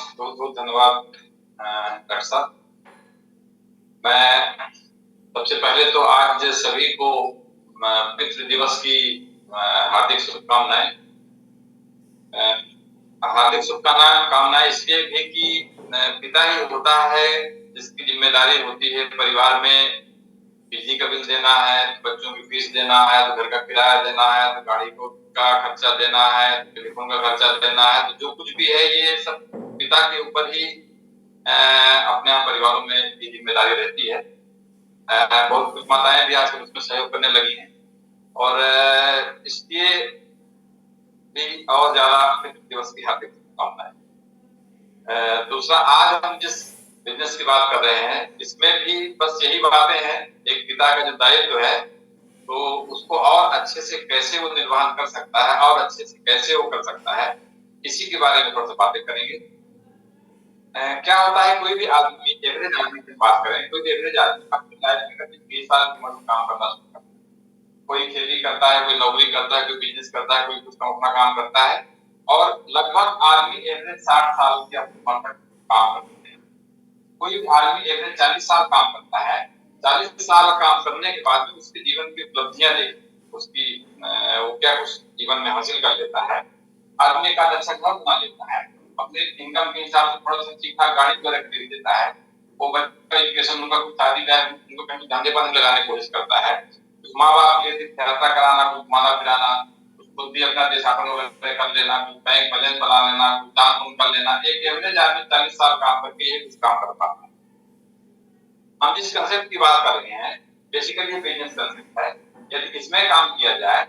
बहुत बहुत धन्यवाद डॉक्टर साहब। मैं सबसे पहले तो आज सभी को पितृ दिवस की हार्दिक शुभकामनाएं। हार्दिक शुभकामनाएं इसलिए भी कि पिता ही होता है जिसकी जिम्मेदारी होती है परिवार में बिजली का बिल देना है, बच्चों की फीस देना है, तो घर का किराया देना है, तो गाड़ी को का खर्चा देना है, टेलीफोन का खर्चा देना है, तो जो कुछ भी है ये सब पिता के ऊपर ही अपने यहाँ परिवारों में ये जिम्मेदारी रहती है। बहुत कुछ माताएं भी आजकल उसमें सहयोग करने लगी हैं और इसलिए भी और ज्यादा पितृ दिवस की हार्दिक शुभकामनाएं। दूसरा, आज हम जिस बिजनेस की बात कर रहे हैं इसमें भी बस यही बातें हैं। एक पिता का जो दायित्व है तो उसको और अच्छे से कैसे वो निर्वहन कर सकता है और अच्छे से कैसे वो कर सकता है, इसी के बारे में थोड़ा सा बातें करेंगे। क्या होता है, कोई भी आदमी, एवरेज आदमी की बात करें, कोई भी एवरेज आदमी अपनी लाइफ में कभी 20 साल की उम्र में काम करना शुरू करता है। कोई खेती करता है, कोई नौकरी करता है, कोई बिजनेस करता है, कोई कुछ अपना काम करता है और लगभग आदमी एवरेज 60 साल की उम्र तक काम करते हैं। कोई भी आदमी एवरेज 40 साल काम करता है। 40 साल काम करने के बाद भी उसके जीवन की उपलब्धियां देख, उसकी वो क्या कुछ जीवन में हासिल कर लेता है। आदमी का अच्छा घर बना लेता है, अपने इनकम के हिसाब से थोड़ा सा ठीक ठाक गाड़ी वगैरह खरीद लेता है, वो बच्चा का एजुकेशन, उनका कुछ शादी ब्याह, उनको कहीं धंधे पानी लगाने की कोशिश करता है, कुछ माँ बाप के लिए तीर्थ यात्रा कराना, कुछ घुमाना फिराना, कुछ खुद भी अपना देशाटन वगैरह कर लेना, कुछ बैंक बैलेंस बना लेना, कुछ दान पुण्य कर लेना। एक एवरेज आदमी 40 साल काम करके ये कुछ काम कर पाता है। हम जिस कंसेप्ट की बात कर रहे हैं बेसिकली ये बिजनेस कंसेप्ट है। यदि इसमें काम किया जाए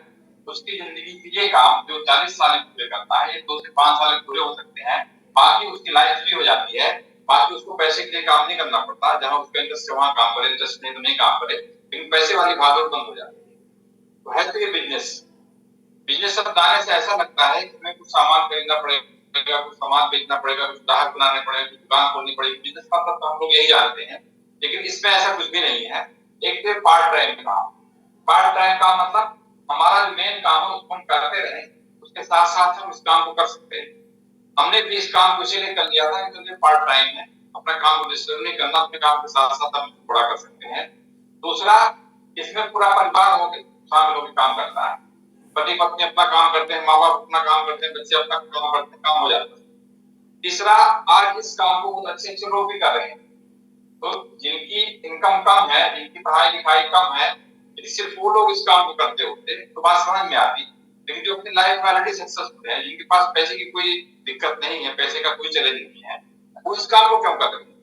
तो उसकी जिंदगी के ये काम जो 40 साल में पूरे करता है, ये 2 से 5 साल में पूरे हो सकते हैं। बाकी उसकी लाइफ फ्री हो जाती है। बाकी उसको पैसे के लिए काम नहीं करना पड़ता, जहां उसका इंटरेस्ट है वहां काम करे, इंटरेस्ट नहीं तो नहीं काम करे, लेकिन पैसे वाली भागदौड़ बंद हो जाती है। तो है तो ये बिजनेस। बिजनेस शब्द आने से ऐसा लगता है कि हमें कुछ सामान खरीदना पड़ेगा, कुछ सामान बेचना पड़ेगा, कुछ ग्राहक बनाने पड़ेगा, कुछ दुकान खोलनी पड़ेगी। बिजनेस का मतलब तो हम लोग यही जानते हैं, लेकिन इसमें ऐसा कुछ भी नहीं है। एक तो पार्ट टाइम काम। पार्ट टाइम का मतलब हमारा जो मेन काम है उसको हम करते रहे, उसके साथ साथ हम इस काम को कर सकते हैं। हमने भी इस काम को इसीलिए कर लिया था क्योंकि पार्ट टाइम है, अपना काम को डिस्टर्ब नहीं करना, अपने काम के साथ साथ हम थोड़ा कर सकते हैं। दूसरा, इसमें पूरा परिवार होकर शामिल होकर काम करता है। पति पत्नी अपना काम करते हैं, माँ बाप अपना काम करते हैं, बच्चे अपना काम करते हैं, काम हो जाता है। तीसरा, आज इस काम को बहुत अच्छे अच्छे लोग भी कर रहे हैं। तो जिनकी इनकम कम है, जिनकी पढ़ाई लिखाई कम है, यदि सिर्फ वो लोग इस काम को करते होते तो बात समझ में आती। लेकिन जो अपनी लाइफ में ऑलरेडी सक्सेसफुल है, जिनके पास पैसे की कोई दिक्कत नहीं है, पैसे का कोई चैलेंज नहीं है, वो इस काम को क्यों कर रहे हैं?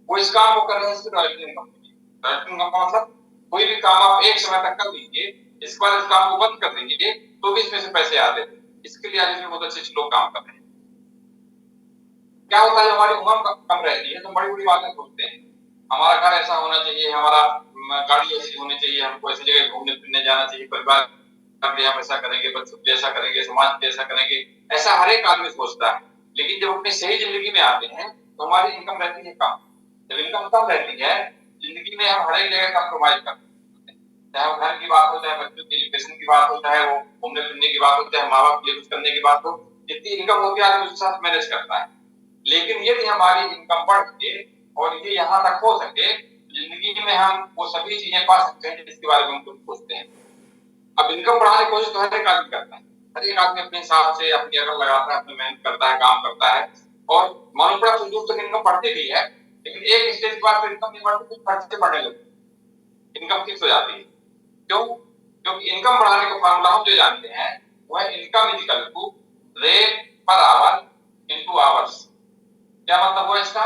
वो इस काम को कर रहे हैं सिर्फ रॉयल्टी इनकम के लिए। रॉयल्टी इनकम का मतलब कोई भी काम आप एक समय तक कर लीजिए, इसके बाद इस काम को बंद कर दीजिए तो भी इसमें से पैसे आते हैं। इसके लिए आज इसमें बहुत अच्छे लोग काम कर रहे हैं। क्या होता है, हमारी उम्र कम रहती है तो बड़ी बड़ी बातें सोचते हैं। हमारा घर ऐसा होना चाहिए, हमारा गाड़ी ऐसी होनी चाहिए, हमको ऐसी जगह घूमने फिरने जाना चाहिए, परिवार के हम ऐसा करेंगे, बच्चों के ऐसा करेंगे, समाज के ऐसा करेंगे, ऐसा हर एक आदमी सोचता है। लेकिन जब अपनी सही जिंदगी में आते हैं तो हमारी इनकम रहती है कम। जब इनकम कम रहती है, जिंदगी में हम हर एक जगह कंप्रोमाइज करते हैं, चाहे वो घर की बात हो, चाहे बच्चों की एजुकेशन की बात हो, चाहे वो घूमने फिरने की बात हो, चाहे माँ बाप के लिए कुछ करने की बात हो। जितनी इनकम होती है आदमी उसके साथ मैनेज करता है। लेकिन यदि हमारी इनकम बढ़ सके और ये यहाँ तक हो सके, जिंदगी में हम वो सभी चीजें पा सकते हैं जिसके बारे में हम कुछ सोचते हैं। अब इनकम बढ़ाने की कोशिश तो हर एक आदमी करता है, हर एक आदमी अपने हिसाब से अपनी अकल लगाता है, अपनी मेहनत करता है, काम करता है और मालूम पड़ा कुछ दूर तक इनकम बढ़ती भी है। लेकिन एक स्टेज के बाद इनकम नहीं बढ़ती, कुछ खर्चे बढ़ने लगते, इनकम फिक्स हो जाती है। क्यों? क्योंकि इनकम बढ़ाने का फार्मूला हम जो जानते हैं वह income is equal to rate per hour into hours. क्या मतलब हुआ इसका?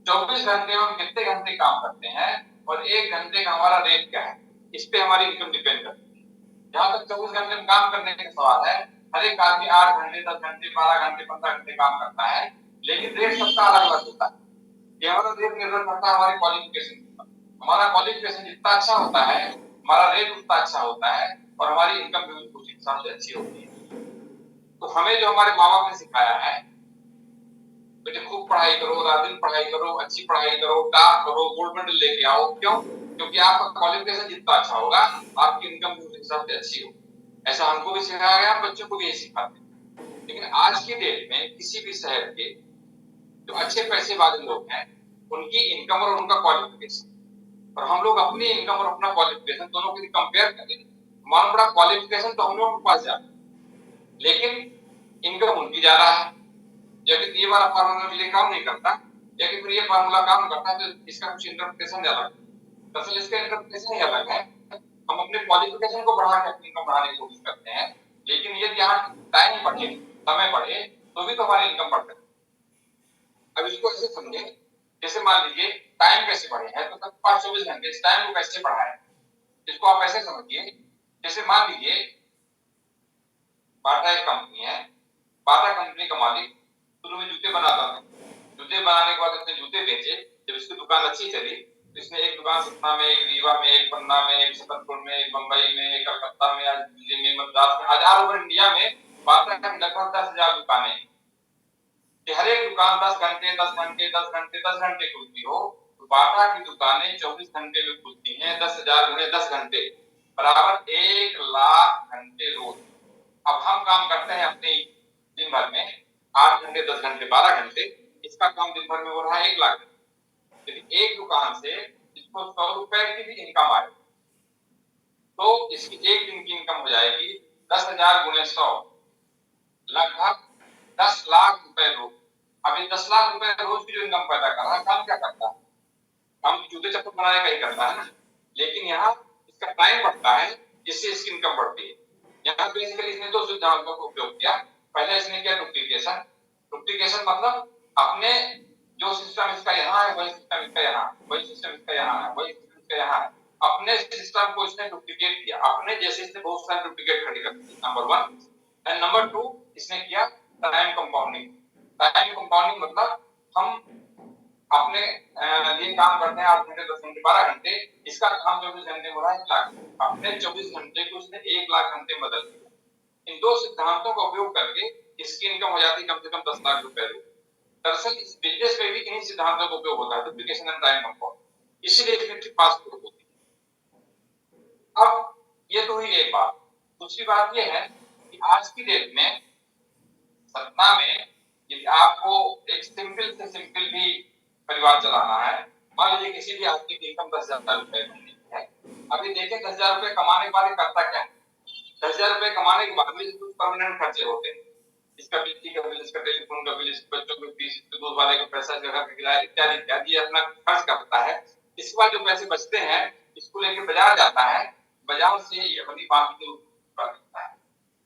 24 घंटे में हम कितने घंटे काम करते हैं और 1 घंटे का हमारा रेट क्या है, इस पे हमारी इनकम डिपेंड करती है। जहां तक 24 घंटे में काम करने का सवाल है, हर एक आदमी 8 घंटे, 10 घंटे, 12 घंटे, 15 घंटे काम करता है, लेकिन रेट सबका अलग अलग होता है। ये हमारा रेट निर्भर करता है हमारी क्वालिफिकेशन पर। हमारा क्वालिफिकेशन जितना अच्छा होता है, हमारा रेट उतना अच्छा होता है और हमारी इनकम भी उस हिसाब से अच्छी होती है। तो हमें जो हमारे माँ बाप ने सिखाया है, बेटे खूब पढ़ाई करो, रात दिन पढ़ाई करो, अच्छी पढ़ाई करो, टॉप करो, गोल्ड मेडल लेके आओ। क्यों? क्योंकि आपका क्वालिफिकेशन जितना अच्छा होगा, आपकी इनकम भी उस हिसाब से अच्छी होगी। ऐसा हमको भी सिखाया गया, बच्चों को भी यही सिखाते हैं। लेकिन आज की डेट में किसी भी शहर के जो अच्छे पैसे वाले लोग हैं, उनकी इनकम और उनका क्वालिफिकेशन, और हम लोग अपनी इनकम और अपना क्वालिफिकेशन दोनों को कंपेयर करें, हमारा बड़ा क्वालिफिकेशन तो हम लोगों के पास जाता है, लेकिन इनकम उनकी ज्यादा है, या फिर ये वाला फार्मूला मेरे लिए काम नहीं करता, या फिर ये फार्मूला काम करता है, तो इसका कुछ इंटरप्रिटेशन अलग है। दरअसल इसका इंटरप्रिटेशन ही अलग है। हम अपने क्वालिफिकेशन को बढ़ा के अपनी इनकम बढ़ाने की कोशिश करते हैं, लेकिन यदि यहाँ टाइम बढ़े, समय बढ़े, तो भी तो हमारी इनकम बढ़ सकती है। अब इसको ऐसे समझे, जैसे मान लीजिए टाइम कैसे बढ़े हैं, तो सबके पास 24 घंटे, इस टाइम को कैसे बढ़ाए, इसको आप ऐसे समझिए, जैसे मान लीजिए बाटा एक कंपनी है, बाटा कंपनी का मालिक शुरू में जूते बनाता था, जूते बनाने के बाद इसने जूते बेचे, जब इसकी दुकान अच्छी चली तो इसने एक दुकान सतना में, एक रीवा में, एक पन्ना में, एक छतरपुर में, एक बंबई में, एक कलकत्ता में, आज दिल्ली में, मद्रास में, हजार ओवर इंडिया में बाटा की लगभग 10,000 दुकानें हैं। हर एक दुकान 10 घंटे 10 घंटे 10 घंटे 10 घंटे खुलती हो, तो बाटा की दुकानें 24 घंटे में खुलती हैं। 10,000 गुणे 10 घंटे बराबर 1,00,000 घंटे रोज। अब हम काम करते हैं अपने दिन भर में 8 घंटे 10 घंटे 12 घंटे, इसका काम दिन भर में हो रहा है 1,00,000। यदि एक दुकान से इसको 100 रुपए की भी इनकम आए, तो इसकी एक दिन की इनकम हो जाएगी 10,000 गुणे 100, लगभग 10 लाख रुपए रोज। अब ये 10 लाख रुपए रोज की जो इनकम पैदा कर रहा है, काम क्या करता है? काम जूते चप्पल बनाने का ही करता है ना, लेकिन यहाँ इसका टाइम बढ़ता है, जिससे इसकी इनकम बढ़ती है। यहाँ बेसिकली इसने दो सिद्धांतों का उपयोग किया। पहले इसने किया डुप्लीकेशन। डुप्लीकेशन मतलब अपने जो सिस्टम इसका यहाँ है, वही सिस्टम इसका यहाँ, वही सिस्टम इसका यहाँ है, वही सिस्टम इसका यहाँ है, अपने सिस्टम को इसने डुप्लीकेट किया, अपने जैसे इसने बहुत सारे डुप्लीकेट खड़ी कर दी, नंबर 1। एंड नंबर 2 इसने किया टाइम कंपाउंडिंग। टाइम कंपाउंडिंग मतलब हम अपने लिए काम करते हैं 8 घंटे 10 घंटे 12 घंटे, इसका काम 24 घंटे हो रहा है 1,00,000, अपने 24 घंटे को उसने 1,00,000 घंटे बदल दिया। इन दो सिद्धांतों का उपयोग करके इसकी इनकम हो जाती है कम से कम 10 लाख रुपए। दरअसल इस बिजनेस में भी इन्हीं सिद्धांतों का उपयोग होता है, डुप्लीकेशन एंड टाइम कंपाउंड, इसीलिए इसमें फास्ट ग्रोथ होती है। अब ये तो ही एक बात। दूसरी बात ये है कि आज की डेट में सतना में यदि आपको एक सिंपल से सिंपल भी परिवार चलाना है, मान लीजिए किसी भी आदमी की इनकम 10,000 रुपए है, अभी देखें 10,000 रुपए कमाने के बाद करता क्या है? 10,000 रुपए कमाने के बाद भी कुछ परमानेंट खर्चे होते हैं, इसका बिजली का बिल, इसका टेलीफोन का बिल, इसके बच्चों की फीस, इसके दूध वाले का पैसा, इसका घर का किराया, इत्यादि इत्यादि अपना खर्च करता है। इसके बाद जो पैसे बचते हैं इसको लेकर बाजार जाता है, बाजार से ये अपनी बाकी जो है,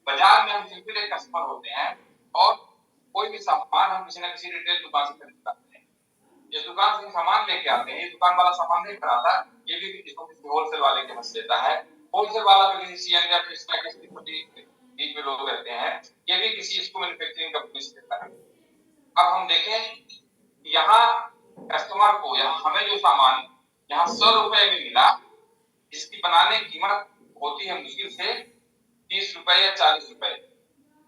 बाजार में हम सिंपल एक कस्टमर होते हैं और कोई भी सामान हम किसी न किसी रिटेल दुकान से खरीद सकते हैं। जिस दुकान से सामान लेके आते हैं, ये दुकान वाला सामान नहीं खरीदता, ये भी इसको किसी होलसेल वाले के पास देता है। होलसेल वाला भी किसी सीएन या फिर स्टैटिस की छोटी बीच में लोग रहते हैं, ये भी किसी इसको मैन्युफैक्चरिंग कंपनी से देता है। अब हम देखें यहाँ कस्टमर को, यहाँ हमें जो सामान यहाँ 100 रुपए में मिला, इसकी बनाने की कीमत होती है मुश्किल से 30 रुपए या 40 रुपए,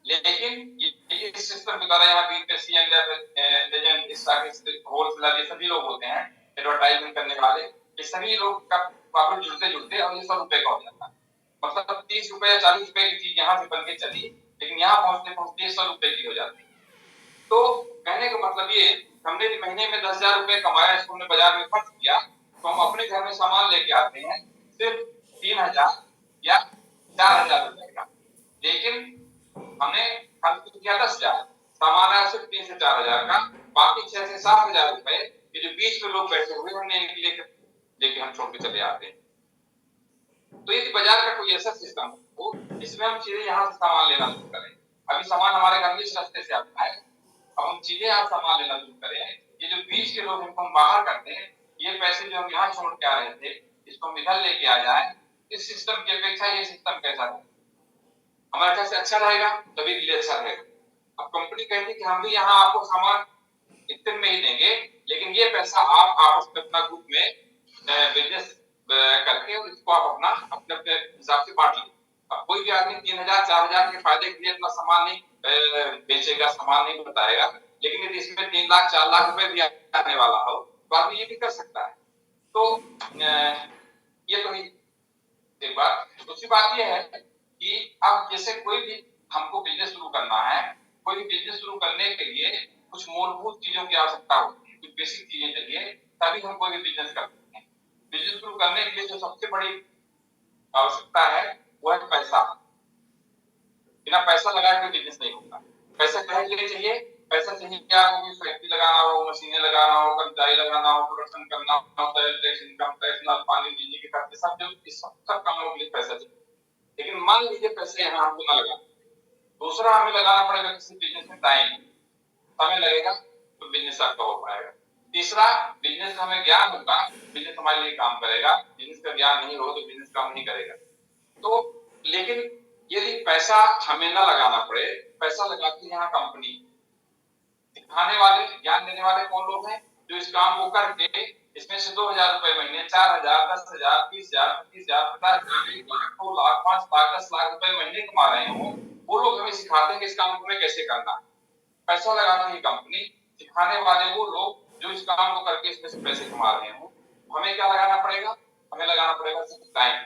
लेकिन ये सिस्टम के द्वारा यहाँ बीपीएससी एजेंट, होलसेलर, ये सभी लोग होते हैं एडवर्टाइजमेंट करने वाले, ये सभी लोग का प्रॉफिट जुड़ते जुड़ते और ये 100 रुपए का हो जाता है। मतलब 30 रुपए या 40 रुपए की चीज यहाँ से बन के चली, लेकिन यहाँ पहुंचते पहुंचते 100 रुपए की हो जाती है। तो कहने का मतलब ये, हमने महीने में 10,000 रुपए कमाया, इसको हमने बाजार में खर्च किया, तो हम अपने घर में सामान लेके आते हैं सिर्फ 3,000 या 4,000 रुपए का, लेकिन हमने खर्च किया 10,000, सामान आया सिर्फ 3 से 4,000 का, बाकी 6 से 7,000 रुपए ये जो बीच में लोग बैठे हुए हमने इनके लेके हम छोड़ के चले आते हैं। तो यदि बाजार का कोई ऐसा सिस्टम हो जिसमें हम सीधे यहाँ से सामान लेना शुरू करें, अभी सामान हमारे घर में इस रास्ते से आता है, अब हम सीधे यहाँ सामान लेना शुरू करें, ये जो बीच के लोग इनको हम बाहर करते हैं, ये पैसे जो हम यहाँ छोड़ के आ रहे थे इसको हम इधर लेके आ जाए, इस सिस्टम की अपेक्षा ये सिस्टम कैसा है? हमारे ख्याल से अच्छा रहेगा, तभी के लिए अच्छा रहेगा। अब कंपनी कहती है कि हम भी यहाँ आपको सामान इतने में ही देंगे, लेकिन ये पैसा आप आपस में अपना ग्रुप में बिजनेस करके और इसको आप अपना अपने अपने हिसाब से बांट लीजिए। अब कोई भी आदमी 3,000 4,000 के फायदे के लिए अपना सामान नहीं बेचेगा, सामान नहीं बताएगा, लेकिन यदि इसमें 3 लाख 4 लाख रुपए भी आने वाला हो तो आदमी ये भी कर सकता है। तो ये तो एक बात। दूसरी बात ये है कि अब जैसे कोई भी हमको बिजनेस शुरू करना है, कोई भी बिजनेस शुरू करने के लिए कुछ मूलभूत चीजों की आवश्यकता होती है, कुछ बेसिक चीजें चाहिए, तभी हम कोई भी बिजनेस कर सकते हैं। बिजनेस शुरू करने के लिए जो सबसे बड़ी आवश्यकता है वो है पैसा। बिना पैसा लगाए कोई बिजनेस नहीं होगा। पैसा कहाँ के लिए चाहिए? पैसा चाहिए क्या हो, फैक्ट्री लगाना हो, मशीनें लगाना हो, कर्मचारी लगाना हो, प्रोडक्शन करना हो, टैक्स, इनकम टैक्स, पानी, बिजली के खर्चे, सब जो इस सब कामों के लिए पैसा चाहिए। लेकिन मान लीजिए पैसे यहाँ हमको ना लगा, दूसरा हमें लगाना पड़ेगा किसी बिजनेस में टाइम, समय लगेगा तो बिजनेस आपका हो पाएगा। तीसरा, बिजनेस का हमें ज्ञान होगा, बिजनेस हमारे लिए काम करेगा। बिजनेस का ज्ञान नहीं हो तो बिजनेस काम नहीं करेगा। तो लेकिन यदि पैसा हमें ना लगाना पड़े, पैसा लगाती है यहाँ कंपनी, सिखाने वाले, ज्ञान देने वाले कौन लोग हैं? जो इस काम को करके इसमें से 2000 रुपए महीने, 4000, 10,000, 20,000, 25,000, 50,000, 1 लाख, 2 लाख, 5 लाख, 10 लाख रुपए महीने कमा रहे हो, वो लोग हमें सिखाते हैं कि इस काम को हमें कैसे करना है। पैसा लगाना है कंपनी, सिखाने वाले वो लोग जो इस काम को करके इसमें से पैसे कमा रहे हो। हमें क्या लगाना पड़ेगा? हमें लगाना पड़ेगा सिर्फ टाइम।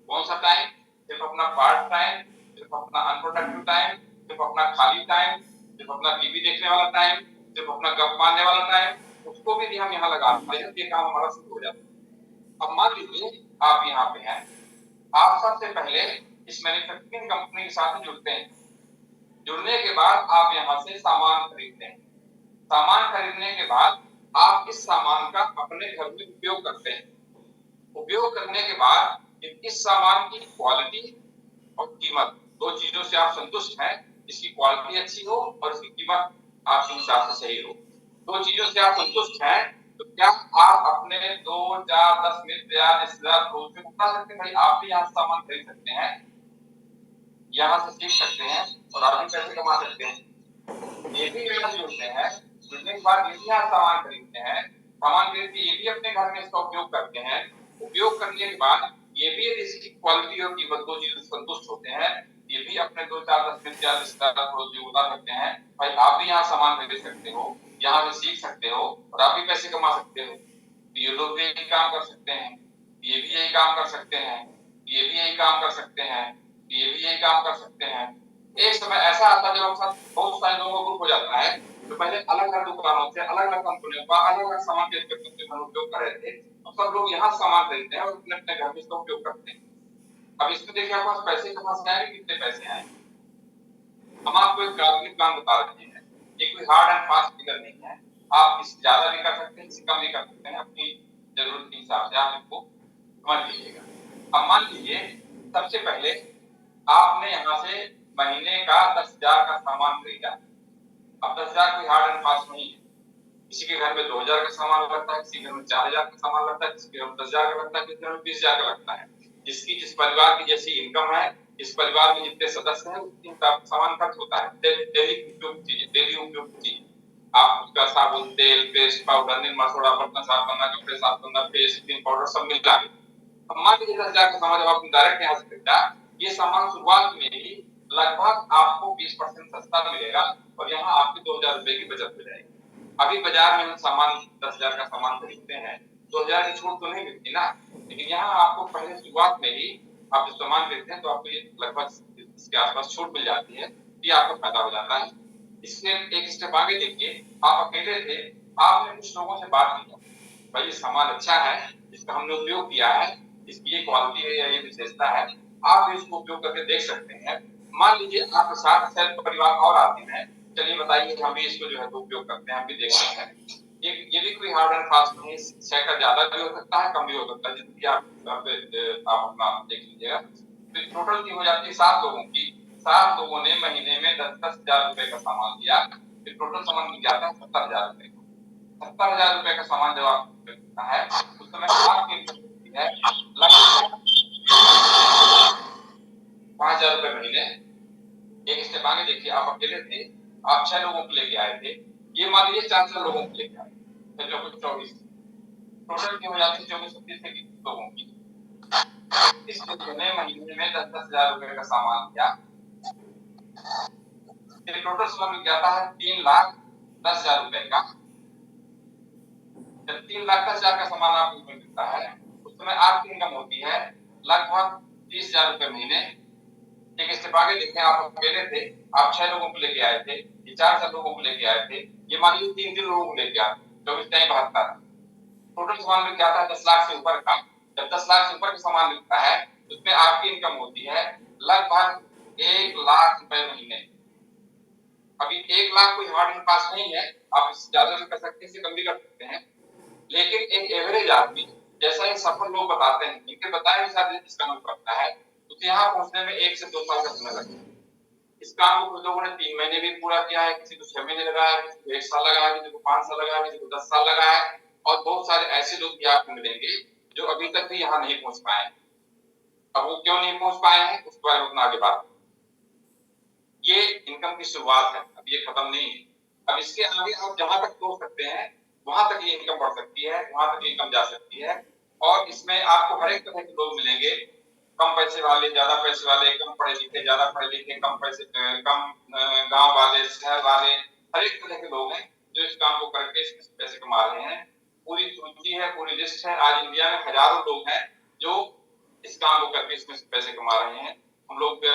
कौन सा टाइम? सिर्फ अपना पार्ट टाइम, सिर्फ अपना अनप्रोडक्टिव टाइम, सिर्फ अपना खाली टाइम, सिर्फ अपना टीवी देखने वाला टाइम, सिर्फ अपना गप मारने वाला टाइम, उसको भी हम यहाँ लगाते हैं, ये काम हमारा शुरू हो जाता है। अब मान लीजिए आप यहाँ पे हैं, आप सबसे पहले इस मैन्युफैक्चरिंग कंपनी के साथ जुड़ते हैं। जुड़ने के बाद आप यहाँ से सामान खरीदते हैं। सामान खरीदने के बाद आप इस सामान का अपने घर में उपयोग करते हैं। उपयोग करने के बाद इस सामान की क्वालिटी और कीमत, दो चीजों से आप संतुष्ट हैं, इसकी क्वालिटी अच्छी हो और इसकी कीमत आपके हिसाब से सही हो, दो चीजों से आप संतुष्ट हैं, तो क्या आप अपने 2, 4, 10 मिनट या रिश्तेदार दोस्त में बता सकते हैं भाई आप भी यहाँ सामान खरीद सकते हैं, यहाँ से सीख सकते हैं और आप भी पैसे कमा सकते हैं। ये भी यहाँ जुड़ते हैं, जुड़ने के बाद ये भी यहाँ सामान खरीदते हैं, सामान खरीद के ये भी अपने घर में इसका उपयोग करते हैं। उपयोग करने के बाद ये भी यदि इसकी क्वालिटी और कीमत दो चीजों से संतुष्ट होते हैं, ये भी अपने 2, 4, 10 मिनट या रिश्तेदार दोस्त में बता सकते हैं भाई आप भी यहाँ सामान खरीद सकते हो, यहाँ से सीख सकते हो और आप भी पैसे कमा सकते हो। ये लोग भी यही काम कर सकते हैं, ये भी यही काम कर सकते हैं, ये भी यही काम कर सकते हैं, ये भी यही काम कर सकते हैं। एक समय ऐसा आता है जब हमारे साथ बहुत सारे लोगों का ग्रुप हो जाता है, तो पहले अलग अलग दुकानों से, अलग अलग कंपनियों का अलग अलग सामान बेच करके उपयोग कर रहे थे, तो सब लोग यहाँ सामान खरीदते हैं और अपने अपने घर में इसका उपयोग करते हैं। अब इसमें देखिए आपके पास पैसे कहाँ से आएंगे, कितने पैसे आएंगे। हम आपको एक काल्पनिक प्लान बता रहे हैं, ये कोई हार्ड एंड फास्ट फिगर नहीं है। आप इससे ज्यादा भी कर सकते हैं, इससे कम भी कर सकते हैं, अपनी जरूरत के हिसाब से आप इसको समझ लीजिएगा। अब मान लीजिए सबसे पहले आपने यहाँ से महीने का 10,000 का सामान खरीदा। अब 10,000 कोई हार्ड एंड फास्ट नहीं है, किसी के घर में 2,000 का सामान लगता है, किसी के घर में 4,000 का सामान लगता है, किसी के घर में 10,000 का लगता है, किसी के घर में 20,000 का लगता है। जिसकी जिस परिवार की जैसी इनकम है, इस परिवार में जितने सदस्य हैं उतनी सामान खर्च होता है। डेली उपयोग चीजें, डेली उपयोग चीजें, आप उसका साबुन, तेल, पेस्ट, पाउडर, निरमा, सोडा, बर्तन साफ करना, कपड़े साफ करना, पेस्ट, क्रीम पाउडर सब मिला के। अब मान लीजिए 10,000 का सामान जब आपने डायरेक्ट यहाँ से खरीदा, ये सामान शुरुआत में ही लगभग आपको 20% सस्ता मिलेगा और यहाँ आपकी 2,000 रुपए की बचत हो जाएगी। अभी बाजार में हम सामान 10,000 का सामान खरीदते हैं, 2,000 की छूट तो नहीं मिलती ना, लेकिन यहाँ आपको पहले शुरुआत में ही आप जो सामान खरीदते हैं तो आपको ये लगभग इसके आसपास छूट मिल जाती है, ये आपका फायदा हो जाता है। इसके एक स्टेप आगे देखिए, आप अकेले थे, आपने कुछ लोगों से बात की, भाई ये सामान अच्छा है, इसका हमने उपयोग किया है, इसकी ये क्वालिटी है या ये विशेषता है, आप भी इसको उपयोग करके देख सकते हैं। मान लीजिए आपके साथ शायद परिवार और आते हैं, चलिए बताइए हम भी इसको जो है तो उपयोग करते हैं, हम भी देख सकते हैं। ये भी कोई हार्ड एंड फास्ट नहीं, शेयर ज्यादा भी हो सकता है, कम भी हो सकता है, जितनी आप अपना देख लीजिएगा। तो टोटल की हो जाती है 7 लोगों की, 7 लोगों ने महीने में 10,000 रुपए का सामान लिया, फिर टोटल सामान मिल जाता है 70,000 रुपए। 70,000 रुपए का सामान जब आप खरीदना है उस समय आपकी है लगभग 5,000 रुपए महीने। एक स्टेप आगे देखिए, आप अकेले थे, आप 6 लोगों को लेके आए थे, ये मान लीजिए 4 लोगों को लेके आए, फिर जो कुछ 24, टोटल की हो जाती है 24-26 लोगों की। इस ने महीने में 10,000 रुपए का सामान लिया, फिर टोटल सामान मिल जाता है 3,10,000 रुपए का। जब 3,10,000 का सामान आपको मिलता है उस समय आपकी इनकम होती है लगभग 30,000 रुपए महीने। एक स्टेप आगे देखें, आप अकेले थे, आप 6 लोगों को लेके आए थे, ये 4 लोगों को लेके आए थे, ये मान लीजिए 3 लोगों को लेके आए, 24 टाइम 72, टोटल सामान बिक जाता है 10 लाख से ऊपर का। जब 10 लाख से ऊपर का सामान बिकता है, उसमें आपकी इनकम होती है लगभग 1 लाख रुपए महीने। अभी 1 लाख कोई हार्ड एंड फास्ट नहीं है, आप इससे ज्यादा भी कर सकते हैं, इससे कम भी कर सकते हैं, लेकिन एक एवरेज आदमी, जैसा ये सफल लोग बताते हैं, इनके बताए अनुसार इस काम करता है, तो यहाँ पहुंचने में 1 से 2 साल का समय लगता है। इस काम को कुछ लोगों ने 3 महीने भी पूरा किया है, किसी को 6 महीने लगा है, किसी को 1 साल लगा है, किसी को 5 साल लगा है, किसी को 10 साल लगा है, और बहुत सारे ऐसे लोग भी आपको मिलेंगे जो अभी तक भी यहाँ नहीं पहुंच पाए। अब वो क्यों नहीं पहुंच पाए हैं, उस बारे में आगे बात। ये इनकम की शुरुआत है, अब ये खत्म नहीं है। अब इसके आगे आप जहां तक सोच सकते हैं, वहां तक ये इनकम बढ़ सकती है, वहां तक इनकम जा सकती है। और इसमें आपको हर एक तरह के लोग मिलेंगे, कम पैसे वाले, ज्यादा पैसे वाले, कम पढ़े लिखे, ज्यादा पढ़े लिखे, कम पैसे, कम गांव वाले, शहर वाले, हर एक तरह के लोग हैं जो इस काम को करके इसमें पैसे कमा रहे हैं। पूरी सूची है, पूरी लिस्ट है। आज इंडिया में हजारों लोग हैं जो इस काम को करके इसमें पैसे कमा रहे हैं। हम लोग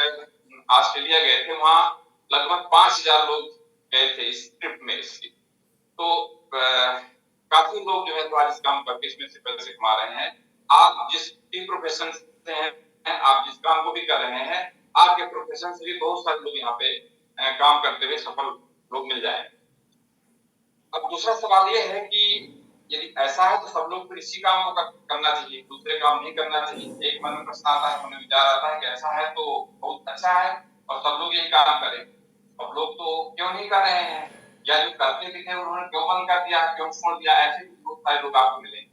ऑस्ट्रेलिया गए थे, वहां लगभग 5000 लोग गए थे इस ट्रिप में इसकी। तो काफी लोग जो है तो आज इस काम करके इसमें से पैसे कमा रहे हैं। आप जिस भी प्रोफेशन से हैं, आप जिस काम को भी कर रहे हैं, आपके प्रोफेशन से भी बहुत सारे लोग यहाँ पे काम करते हुए सफल लोग मिल जाए। अब दूसरा सवाल ये है कि यदि ऐसा है तो सब लोग फिर इसी काम को करना चाहिए, दूसरे काम नहीं करना चाहिए। एक मन में प्रश्न आता है, मन में विचार आता है कि ऐसा है तो बहुत अच्छा है और सब लोग यही काम करें, सब लोग तो क्यों नहीं कर रहे हैं, या जो करते भी थे उन्होंने क्यों बंद कर दिया, क्यों छोड़ दिया, ऐसे बहुत सारे लोग आपको मिलेंगे।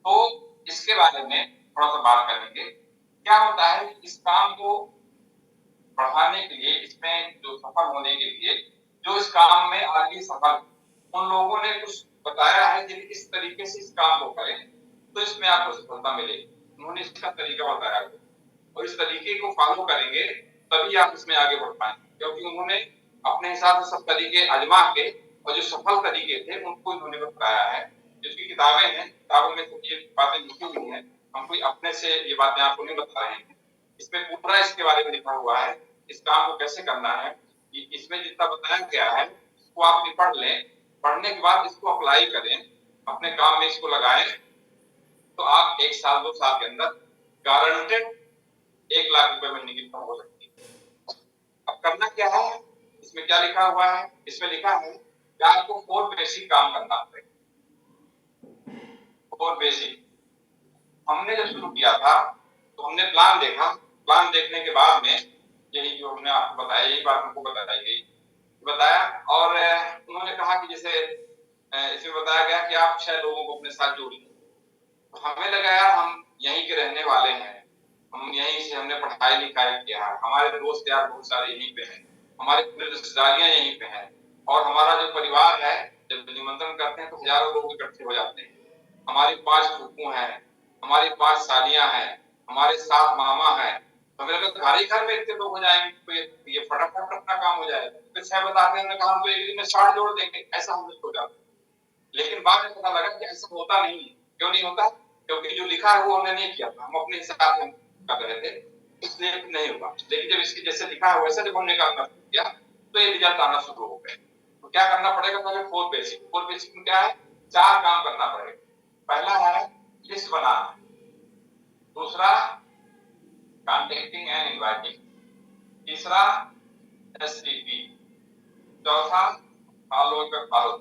तो इसके बारे में थोड़ा सा बात करेंगे। क्या होता है इस काम को बढ़ाने के लिए, इसमें जो सफल होने के लिए, जो इस काम में आगे सफल, उन लोगों ने कुछ बताया है कि इस तरीके से इस काम को करें तो इसमें आपको सफलता मिलेगी। उन्होंने इसका तरीका बताया और इस तरीके को फॉलो करेंगे तभी आप इसमें आगे बढ़ पाएंगे, क्योंकि उन्होंने अपने हिसाब से सब तरीके आजमा के और जो सफल तरीके थे उनको इन्होंने बताया है। जिसकी किताबें हैं, किताबों में तो ये बातें लिखी हुई हैं, हम कोई अपने से ये बातें आपको नहीं बता रहे हैं। इसमें पूरा इसके बारे में लिखा हुआ है, इस काम को कैसे करना है। इसमें जितना बताया गया है उसको आप भी पढ़ लें, पढ़ने के बाद इसको अप्लाई करें, अपने काम में इसको लगाएं, तो आप 1 साल 2 साल के अंदर गारंटेड 1 लाख रुपए महीने की इनकम हो सकती है। अब करना क्या है, इसमें क्या लिखा हुआ है, इसमें लिखा है कि आपको 4 बेसिक काम करना पड़ेगा। 4 बेसिक हमने जब शुरू किया था तो हमने प्लान देखा, प्लान देखने के बाद में यही जो हमने आपको बताया, यही बात हमको बताई गई, बताया। और उन्होंने कहा कि जैसे इसमें बताया गया कि आप 6 लोगों को अपने साथ जोड़िए। तो हमें लगा यार हम यहीं के रहने वाले हैं, हम यहीं से हमने पढ़ाई लिखाई किया है, हमारे दोस्त यार बहुत सारे यहीं पे हैं, हमारी रिश्तेदारियां यहीं पे हैं, और हमारा जो परिवार है जब निमंत्रण करते हैं तो हजारों लोग इकट्ठे हो जाते हैं। हमारी 5 फूफू हैं, हमारी 5 सालियां हैं, हमारे 7 मामा हैं। तो हमें लगा हमारे घर में इतने लोग हो जाएंगे तो ये फटाफट अपना काम हो जाएगा। फिर 6 बताते हैं, कहा हम तो एक दिन में 60 जोड़ देंगे, ऐसा हमने सोचा। लेकिन बाद में पता लगा कि ऐसा होता नहीं है। क्यों नहीं होता? क्योंकि जो लिखा है वो हमने नहीं किया था, हम अपने हिसाब से कर रहे थे, इसलिए नहीं होगा। लेकिन जब इसकी जैसे लिखा है वैसे जब हमने काम किया तो ये रिजल्ट आना शुरू हो गए। तो क्या करना पड़ेगा, पहले 4 बेसिक। 4 बेसिक में क्या है, 4 काम करना पड़ेगा। पहला है लिस्ट बनाना, दूसरा कॉन्टेक्टिंग एंड इनवाइटिंग, तीसरा एसटीपी, चौथा फॉलो कर फॉलो।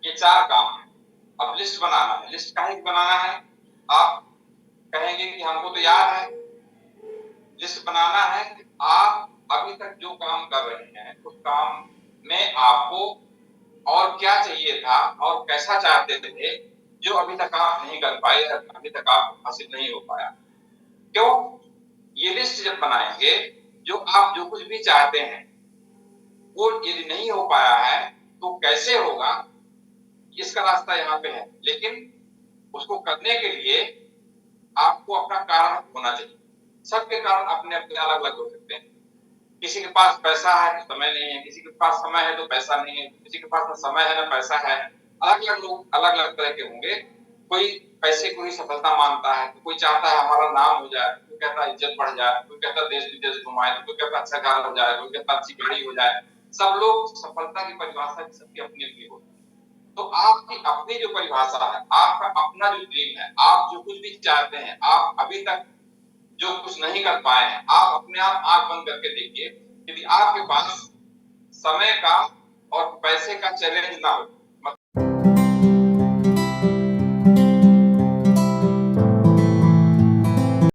ये 4 काम है। अब लिस्ट बनाना है, लिस्ट काहे बनाना है, आप कहेंगे कि हमको तो याद है। लिस्ट बनाना है कि आप अभी तक जो काम कर रहे हैं उस काम में आपको और क्या चाहिए था और कैसा चाहते थे जो अभी तक आप नहीं कर पाए, अभी तक आप हासिल नहीं हो पाया। क्यों? ये लिस्ट जब बनाएंगे, जो आप जो कुछ भी चाहते हैं वो यदि नहीं हो पाया है तो कैसे होगा, इसका रास्ता यहाँ पे है। लेकिन उसको करने के लिए आपको अपना कारण होना चाहिए। सबके कारण अपने अपने अलग अलग हो सकते हैं। किसी के पास पैसा है तो समय नहीं है, किसी के पास समय है तो पैसा नहीं है, किसी के पास ना समय है ना पैसा है। अलग अलग लोग अलग अलग तरह के होंगे। कोई पैसे को ही सफलता मानता है, तो कोई चाहता है हमारा नाम हो जाए, कहता है इज्जत बढ़ जाए, कोई कहता है देश विदेश घुमाए, कोई कहता है अच्छा घर हो जाए, कोई कहता है अच्छी गाड़ी हो जाए। सब लोग सफलता की परिभाषा सबकी अपनी अपनी होती है। तो आपकी अपनी जो परिभाषा है, आपका अपना जो ड्रीम है, आप जो कुछ भी चाहते हैं, आप अभी तक जो कुछ नहीं कर पाए हैं, आप अपने आप आंख बंद करके देखिए। यदि आपके पास समय का और पैसे का चैलेंज ना हो,